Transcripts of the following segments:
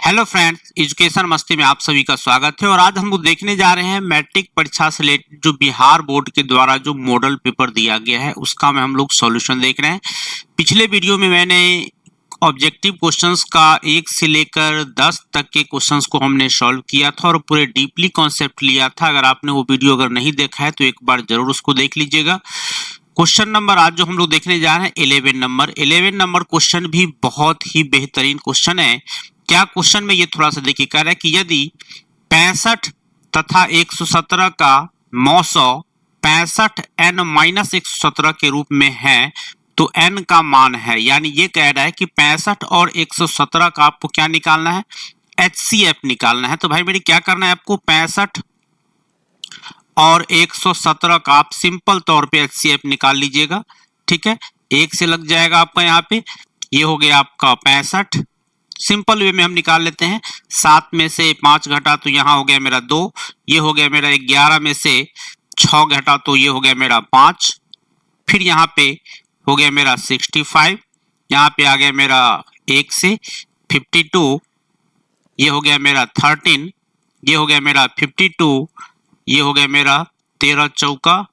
Hello friends, education मस्ती में आप सभी का स्वागत है। और आज हम लोग देखने जा रहे हैं मैट्रिक परीक्षा से रिलेटेड जो बिहार बोर्ड के द्वारा जो मॉडल पेपर दिया गया है उसका में हम लोग सॉल्यूशन देख रहे हैं। पिछले वीडियो में मैंने ऑब्जेक्टिव क्वेश्चंस का 1 से लेकर 10 तक के क्वेश्चंस को हमने सॉल्व किया था और पूरे डीपली कॉन्सेप्ट लिया था। अगर आपने वो वीडियो अगर नहीं देखा है तो एक बार जरूर उसको देख लीजिएगा। क्वेश्चन नंबर आज जो हम लोग देखने जा रहे हैं 11 नंबर क्वेश्चन भी बहुत ही बेहतरीन क्वेश्चन है। क्या क्वेश्चन में ये थोड़ा सा देखिए, कह रहा है कि यदि 65 तथा 117 का मौसौ 65 n माइनस 117 के रूप में है तो n का मान है। यानी ये कह रहा है कि 65 और 117 का आपको क्या निकालना है, HCF निकालना है। तो भाई मेरी क्या करना है, आपको 65 और 117 का आप सिंपल तौर पे HCF निकाल लीजिएगा। ठीक है, 1 से लग जाएगा आपका, यहाँ पे ये हो गया आपका 65। सिंपल वे में हम निकाल लेते हैं। 7 में से 5 घटा तो यहाँ हो गया मेरा 2, ये हो गया मेरा 11 में से 6 घटा तो ये हो गया मेरा 5, फिर यहाँ पे हो गया मेरा 65, यहाँ पे आ गया मेरा 1 से 52, ये हो गया मेरा 13, ये हो गया मेरा 52, ये हो गया मेरा 13 चौका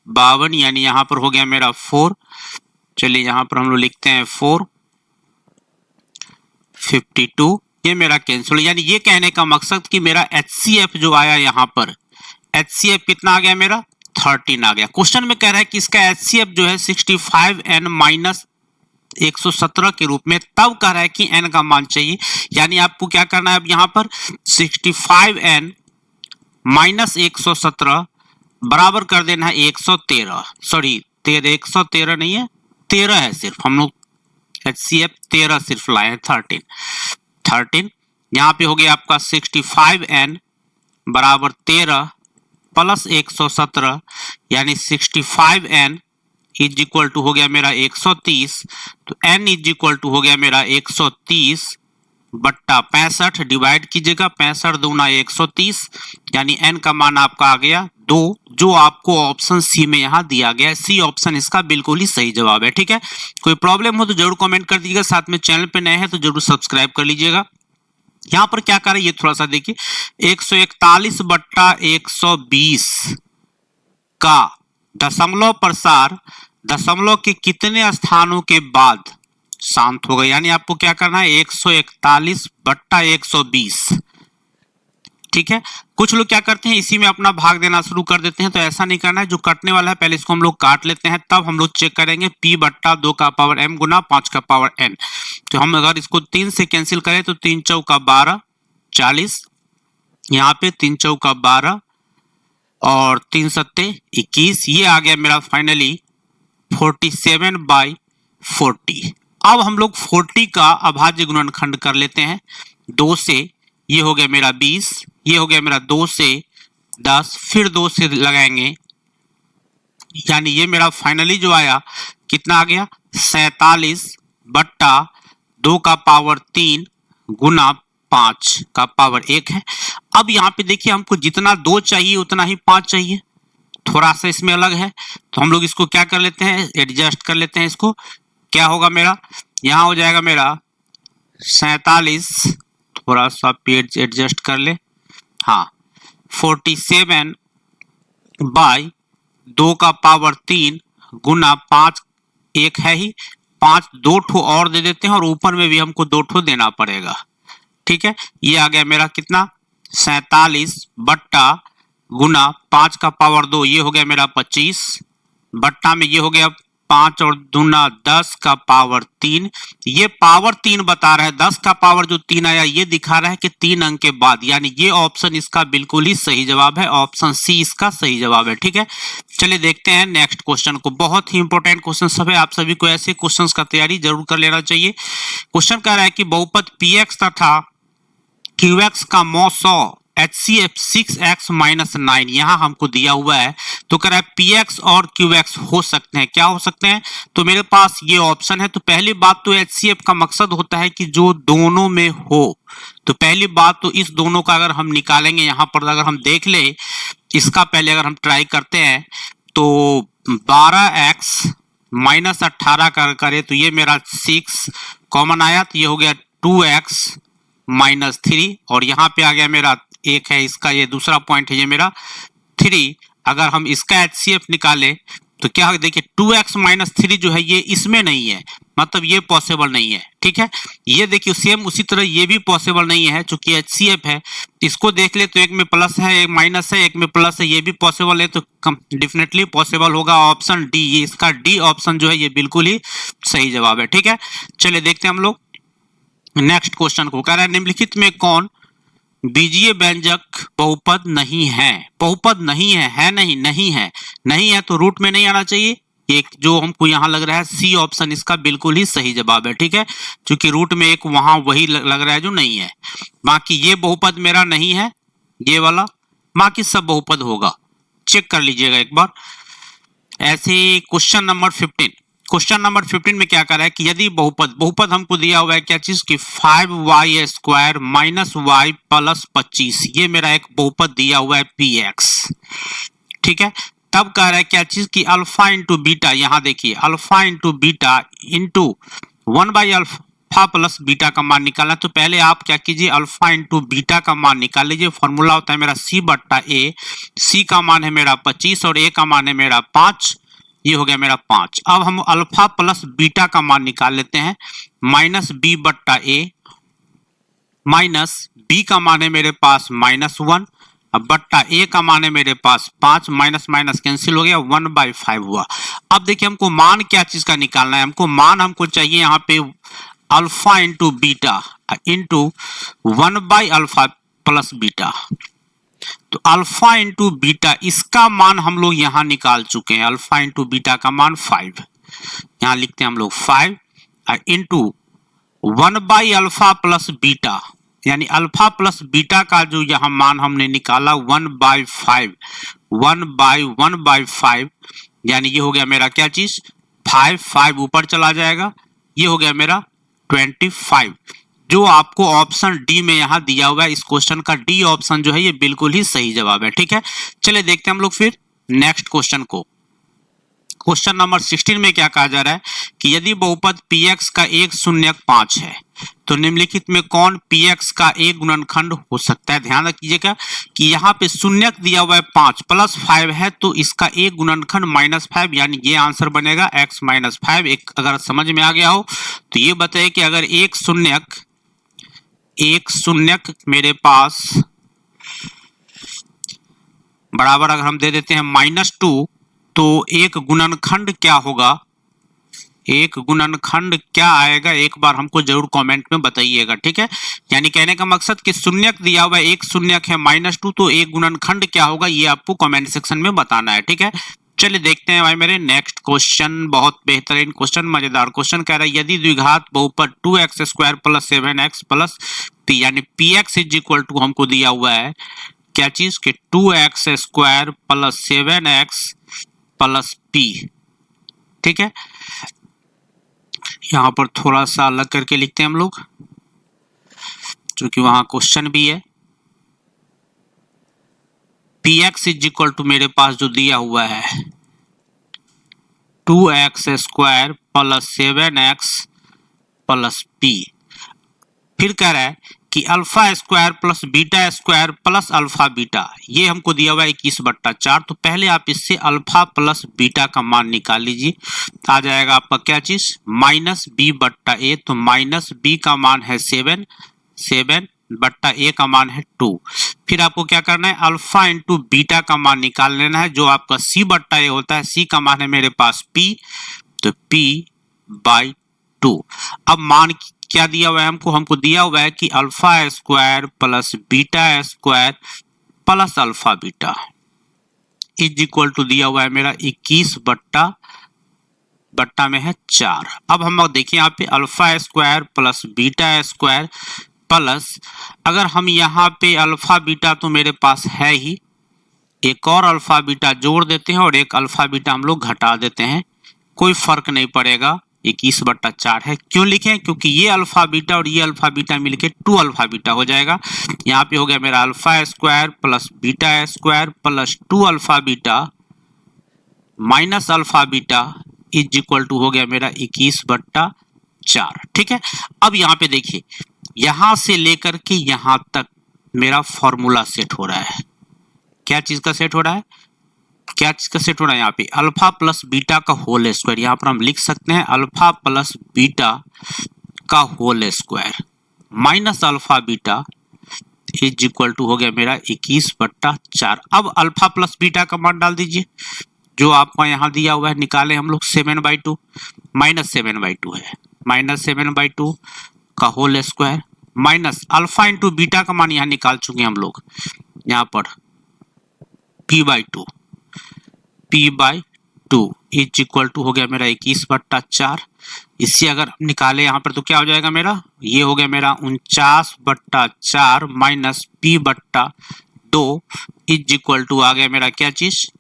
52, यानी यहाँ पर हो गया मेरा 4। चलिए यहाँ पर हम लोग लिखते हैं 4, 52, ये मेरा कैंसिल। यानी ये कहने का मकसद कि मेरा HCF जो आया यहाँ पर, HCF कितना आ गया मेरा 13 आ गया। क्वेश्चन में कह रहा है कि इसका HCF जो है 65n माइनस 117 के रूप में, तब कह रहा है कि n का मान चाहिए। यानी आपको क्या करना है, अब यहाँ पर 65n माइनस 117 बराबर कर देना है 113, सॉरी 113 नहीं है, 13 है सिर्फ, हम लोग HCF 13 सिर्फ लाए हैं, 13 यहाँ पे हो गया आपका 65n बराबर 13 प्लस 117, यानी 65n इज इक्वल टू हो गया मेरा 130। तो n इज इक्वल टू हो गया मेरा 130 बट्टा 65, डिवाइड कीजिएगा, 65 दूना 130, यानी n का मान आपका आ गया 2, जो आपको ऑप्शन सी में यहाँ दिया गया है। सी ऑप्शन इसका बिल्कुल ही सही जवाब है। ठीक है, कोई प्रॉब्लम हो तो जरूर कमेंट कर दीजिएगा, साथ में चैनल पे नए हैं तो जरूर सब्सक्राइब कर लीजिएगा। यहाँ पर क्या करें ये थोड़ा सा देखिए, 141 बट्टा 120 का दशमलव प्रसार दशमलव के कितने स्थानों के बाद शांत होगा। यानी आपको क्या करना है, 141 बट्टा 120। ठीक है, कुछ लोग क्या करते हैं इसी में अपना भाग देना शुरू कर देते हैं, तो ऐसा नहीं करना है। जो कटने वाला है पहले इसको हम लोग काट लेते हैं, तब हम लोग चेक करेंगे p बट्टा 2 का पावर m गुना 5 का पावर n। तो हम अगर इसको 3 से कैंसिल करें तो 3 चौका 12, 40, यहाँ पे 3 चौका 12 और 3 सत्ते 21, ये आ गया मेरा फाइनली 47/40। अब हम लोग 40 का अभाज्य गुणनखंड कर लेते हैं 2 से, ये हो गया मेरा 20, ये हो गया मेरा 2 से 10, फिर 2 से लगाएंगे, यानी ये मेरा फाइनली जो आया कितना आ गया, 47 बट्टा 2 का पावर 3 गुना 5 का पावर 1 है। अब यहाँ पे देखिए हमको जितना 2 चाहिए उतना ही 5 चाहिए, थोड़ा सा इसमें अलग है, तो हम लोग इसको क्या कर लेते हैं, एडजस्ट कर लेते हैं। इसको क्या होगा मेरा, यहाँ हो जाएगा मेरा 47, थोड़ा सा पेज एडजस्ट कर ले, हाँ 47 बाई 2 का पावर 3 गुना 5, 1 है ही, 5 2 ठो और दे देते हैं और ऊपर में भी हमको 2 ठो देना पड़ेगा। ठीक है, ये आ गया मेरा कितना, 47 बट्टा गुना 5 का पावर 2, ये हो गया मेरा 25 बट्टा में ये हो गया 5 और दूना 10 का पावर 3। ये पावर 3 बता रहा है, 10 का पावर जो 3 आया ये दिखा रहा है कि 3 अंक के बाद, यानी ये ऑप्शन इसका बिल्कुल ही सही जवाब है, ऑप्शन सी इसका सही जवाब है। ठीक है, चलिए देखते हैं नेक्स्ट क्वेश्चन को। बहुत ही इंपॉर्टेंट क्वेश्चन सब है, आप सभी को ऐसे क्वेश्चंस का तैयारी जरूर कर लेना चाहिए। क्वेश्चन कह रहा है कि बहुपद px तथा qx का मौसौ HCF 6x माइनस 9 यहाँ हमको दिया हुआ है, तो कह रहा है px और qx हो सकते हैं, क्या हो सकते हैं, तो मेरे पास ये ऑप्शन है। तो पहली बात तो HCF का मकसद होता है कि जो दोनों में हो, तो पहली बात तो इस दोनों का अगर हम निकालेंगे, यहाँ पर अगर हम देख ले इसका पहले अगर हम ट्राई करते हैं तो 12x माइनस 18 करें तो ये मेरा 6 कॉमन आया, तो ये हो गया 2x -3 और यहाँ पे आ गया मेरा एक है इसका, ये दूसरा पॉइंट है ये मेरा 3। अगर हम इसका HCF निकालें तो क्या होगा, देखिए 2x - 3 जो है ये इसमें नहीं है, मतलब ये पॉसिबल नहीं है। ठीक है, ये देखिए सेम उसी तरह ये भी पॉसिबल नहीं है, चूंकि HCF है। इसको देख ले तो एक में प्लस है, एक माइनस है, एक में प्लस है, ये भी पॉसिबल है, तो डेफिनेटली पॉसिबल होगा ऑप्शन डी। ये इसका डी ऑप्शन जो है ये बिल्कुल ही सही जवाब है। ठीक है, चलिए देखते हैं हम लोग नेक्स्ट क्वेश्चन को। कह रहा है निम्नलिखित में कौन बीजीय व्यंजक बहुपद नहीं है? बहुपद नहीं है नहीं, नहीं है, नहीं है तो रूट में नहीं आना चाहिए। एक जो हमको यहाँ लग रहा है सी ऑप्शन इसका बिल्कुल ही सही जवाब है। ठीक है, क्योंकि रूट में एक वहां वही लग रहा है जो नहीं है। बाकी ये बहुपद मेरा नहीं है, ये वाला, बाकी सब बहुपद होगा। चेक कर लीजिएगा एक बार। ऐसे क्वेश्चन नंबर 15, क्वेश्चन नंबर 15 में क्या कर रहा है कि यदि बहुपद, बहुपद हमको दिया हुआ है क्या चीज की 5y² - y + 25, ये मेरा एक बहुपद दिया हुआ है px। ठीक है, तब कह रहा है क्या चीज की अल्फा इंटू बीटा, यहाँ देखिए अल्फा इंटू बीटा इंटू 1/अल्फा प्लस बीटा का मान निकालना। तो पहले आप क्या कीजिए, अल्फा इंटू बीटा का मान निकाल लीजिए। फॉर्मूला होता है मेरा c/a, c का मान है मेरा 25 और a का मान है मेरा 5, ये हो गया मेरा 5। अब हम अल्फा प्लस बीटा का मान निकाल लेते हैं, -b/a, माइनस b का मान है मेरे पास -1, अब बट्टा a का मान है मेरे पास 5, माइनस माइनस कैंसिल हो गया, 1/5 हुआ। अब देखिए हमको मान क्या चीज का निकालना है, हमको चाहिए यहाँ पे अल्फा इंटू बीटा इंटू 1/अल्फा प्लस बीटा। तो अल्फा इंटू बीटा इसका मान हम लोग यहाँ निकाल चुके हैं। अल्फा इंटू बीटा का मान 5, यहाँ लिखते हैं हम लोग 5 इंटू 1/अल्फा प्लस बीटा, यानी अल्फा प्लस बीटा का जो यहाँ मान हमने निकाला 1/5, 1/1/5, यानी ये हो गया मेरा क्या चीज 5 ऊपर चला जाएगा, ये हो गया मेरा 25, जो आपको ऑप्शन डी में यहाँ दिया हुआ है। इस क्वेश्चन का डी ऑप्शन जो है ये बिल्कुल ही सही जवाब है। ठीक है, चलिए देखते हैं हम लोग फिर नेक्स्ट क्वेश्चन को। क्वेश्चन नंबर 16 में क्या कहा जा रहा है कि यदि बहुपद px का एक शून्यक 5 है तो निम्नलिखित में कौन px का एक गुणनखंड हो सकता है? ध्यान रखिएगा कि यहाँ पे शून्यक दिया हुआ है 5 + 5 है, तो इसका एक गुणनखंड -5, यानी ये आंसर बनेगा x - 5। एक अगर समझ में आ गया हो तो ये बताइए कि अगर एक शून्यक मेरे पास बराबर अगर हम दे देते हैं -2, तो एक गुणनखंड क्या होगा, एक गुणनखंड क्या आएगा, एक बार हमको जरूर कमेंट में बताइएगा। ठीक है, यानी कहने का मकसद कि शून्यक दिया हुआ है, एक शून्यक है -2, तो एक गुणनखंड क्या होगा ये आपको कमेंट सेक्शन में बताना है। ठीक है, चलिए देखते हैं भाई मेरे नेक्स्ट क्वेश्चन। बहुत बेहतरीन क्वेश्चन, मजेदार क्वेश्चन। कह रहा है यदि द्विघात बहुपद 2x² + 7x + p, यानी px = हमको दिया हुआ है क्या चीज के 2x² + 7x + p। ठीक है, यहां पर थोड़ा सा अलग करके लिखते हैं हम लोग, क्योंकि वहां क्वेश्चन भी है। px = मेरे पास जो दिया हुआ है 2x² + 7x + p। फिर कह रहा है कि α² + β² + अल्फा बीटा, ये हमको दिया हुआ है 21/4। तो पहले आप इससे अल्फा प्लस बीटा का मान निकाल लीजिए, आ जाएगा आपका क्या चीज -b/a। तो -b का मान है 7/a का मान है 2। फिर आपको क्या करना है, अल्फा इंटू बीटा का मान निकाल लेना है, जो आपका c/a होता है। c का मान है मेरे पास p, तो p/2। अब मान क्या दिया हुआ है हमको दिया हुआ है कि α² + β² + अल्फा बीटा = दिया हुआ है मेरा 21/बट्टा में है 4। अब हम देखिए यहाँ पे α² + β² प्लस, अगर हम यहाँ पे अल्फा बीटा तो मेरे पास है ही, एक और अल्फा बीटा जोड़ देते हैं और एक अल्फा बीटा हम लोग घटा देते हैं, कोई फर्क नहीं पड़ेगा, 21/4 है। क्यों लिखें, क्योंकि ये अल्फा बीटा और ये अल्फा बीटा मिलके 2 अल्फा बीटा हो जाएगा। यहाँ पे हो गया मेरा α² + β² + 2 alpha beta minus alpha beta = हो गया मेरा 21/4। ठीक है, अब यहाँ पे देखिए यहां से लेकर के यहां तक मेरा फॉर्मूला सेट हो रहा है। क्या चीज का सेट हो रहा है? क्या चीज का सेट हो रहा है? यहाँ पे अल्फा प्लस बीटा का होल स्क्वायर, यहाँ पर हम लिख सकते हैं अल्फा प्लस बीटा का whole square minus alpha beta is equal to हो गया मेरा 21/4। अब अल्फा प्लस बीटा का मान डाल दीजिए जो आपको यहाँ दिया हुआ है, निकाले हम लोग 7/2 माइनस 7/2 है, माइनस 7/2 का whole square minus alpha into beta का मान यहाँ निकाल चुके हैं हम लोग, यहाँ पर p/2 इज इक्वल टू हो गया मेरा 21/4। इससे अगर हम निकाले यहाँ पर तो क्या हो जाएगा मेरा, ये हो गया मेरा 49/4 minus p/2 is equal to आ गया मेरा क्या चीज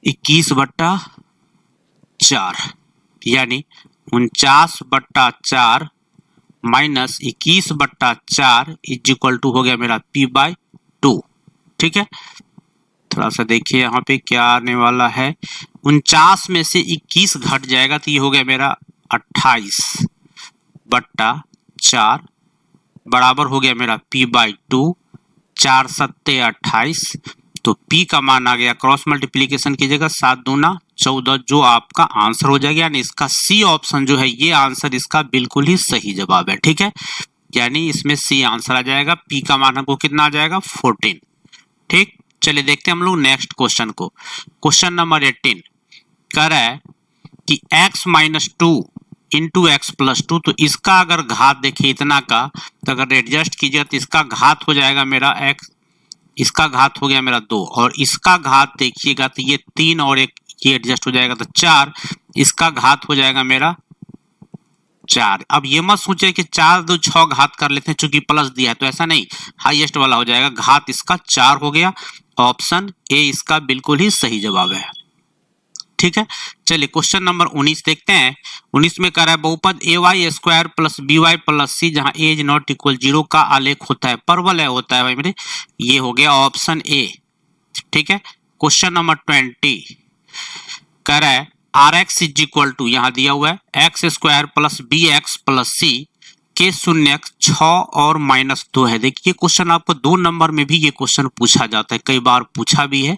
21/4, यानी 49/4 माइनस 21/4 इज इक्वल टू हो गया मेरा p/2। ठीक है, थोड़ा सा देखिए यहाँ पे क्या आने वाला है, 49 में से 21 घट जाएगा तो ये हो गया मेरा 28/4 बराबर हो गया मेरा p/2, 4 सत्ते 28, तो p का मान आ गया, क्रॉस मल्टीप्लीकेशन कीजिएगा 7 दूना 14 जो आपका आंसर हो जाएगा, यानी इसका सी ऑप्शन जो है ये आंसर इसका बिल्कुल ही सही जवाब है। ठीक है, यानी इसमें सी आंसर आ जाएगा, p का मान हमको कितना आ जाएगा 14। ठीक, चलिए देखते हैं हम लोग नेक्स्ट क्वेश्चन को। क्वेश्चन नंबर 18 कह रहा है कि x-2 इंटू एक्स प्लस 2, तो इसका अगर घात देखिए इतना का, तो अगर एडजस्ट कीजिए तो इसका घात हो जाएगा मेरा x, इसका घात हो गया मेरा 2, और इसका घात देखिएगा तो ये 3 और एक ये एडजस्ट हो जाएगा तो 4, इसका घात हो जाएगा मेरा 4। अब ये मत सोचे कि 4 2 6 घात कर लेते हैं चूंकि प्लस दिया है, तो ऐसा नहीं, हाईएस्ट वाला हो जाएगा, घात इसका 4 हो गया, ऑप्शन ए इसका बिल्कुल ही सही जवाब है। ठीक है, चलिए क्वेश्चन नंबर 19 देखते हैं। 19 में कह रहा है बहुपद ay² plus by plus c जहां a इज नॉट इक्वल 0 का आलेख होता है, परवलय होता है भाई मेरे, ये हो गया ऑप्शन ए। ठीक है, क्वेश्चन नंबर 20 कह रहा है rx इज इक्वल टू, यहां दिया हुआ है x² plus bx plus c के शून्यक 6 और -2 है। देखिए क्वेश्चन आपको 2 नंबर में भी ये क्वेश्चन पूछा जाता है, कई बार पूछा भी है,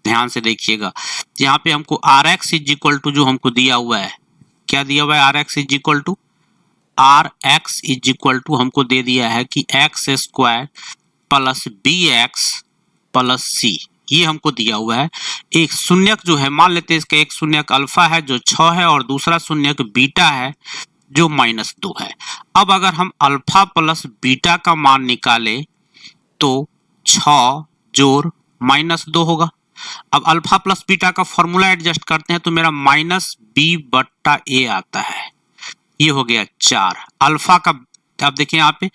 ध्यान से देखिएगा। यहाँ पे हमको rx इज इक्वल टू जो हमको दिया हुआ है, क्या दिया हुआ है, rx इज इक्वल टू हमको दे दिया है कि x² plus bx plus c, ये हमको दिया हुआ है। एक शून्यक जो है, मान लेते हैं इसका एक शून्यक अल्फा है जो 6 है और दूसरा शून्यक बीटा है जो -2 है। अब अगर हम अल्फा प्लस बीटा का मान निकाले तो 6 जोड़ -2 होगा। अब अल्फा प्लस बीटा का फॉर्मूला एडजस्ट करते हैं तो मेरा -b/a आता है, ये हो गया 4। अल्फा का अब देखिए यहाँ पे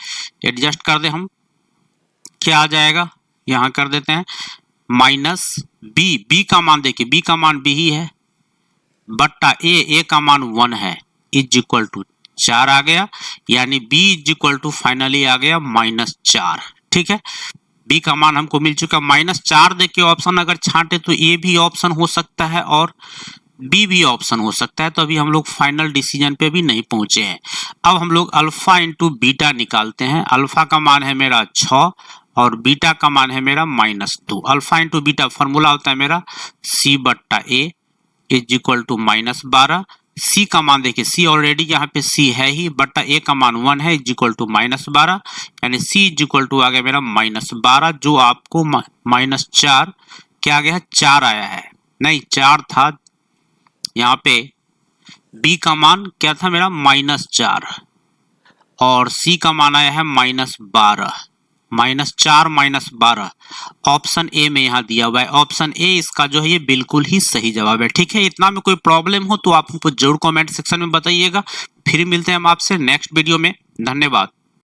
एडजस्ट कर दे हम, क्या आ जाएगा, यहां कर देते हैं -b का मान देखिए, b का मान b ही है, बट्टा a का मान 1 है, इज इक्वल टू 4 आ गया, यानी b is equal to finally आ गया -4। ठीक है, b का मान हमको मिल चुका, -4 देखिए ऑप्शन अगर छांटे तो a भी ऑप्शन हो सकता है और b भी ऑप्शन हो सकता है, तो अभी हम लोग फाइनल डिसीजन पे भी नहीं पहुंचे हैं। अब हम लोग अल्फा इंटू बीटा निकालते हैं। अल्फा का मान है मेरा 6 और बीटा का मान है मेरा -2। अल्फा इंटू बीटा फॉर्मूला होता है मेरा c/a is equal to -12। c का मान देखिए, c ऑलरेडी यहाँ पे c है ही, बट्टा a का मान 1 है, इज इक्वल टू -12, यानी c इज इक्वल टू आ गया मेरा -12, जो आपको -4 क्या आ गया है, 4 आया है, नहीं 4 था, यहाँ पे b का मान क्या था मेरा -4 और c का मान आया है -12, -4 -12, ऑप्शन ए में यहाँ दिया हुआ है, ऑप्शन ए इसका जो है ये बिल्कुल ही सही जवाब है। ठीक है, इतना में कोई प्रॉब्लम हो तो आप हमको जरूर कमेंट सेक्शन में बताइएगा। फिर मिलते हैं हम आपसे नेक्स्ट वीडियो में, धन्यवाद।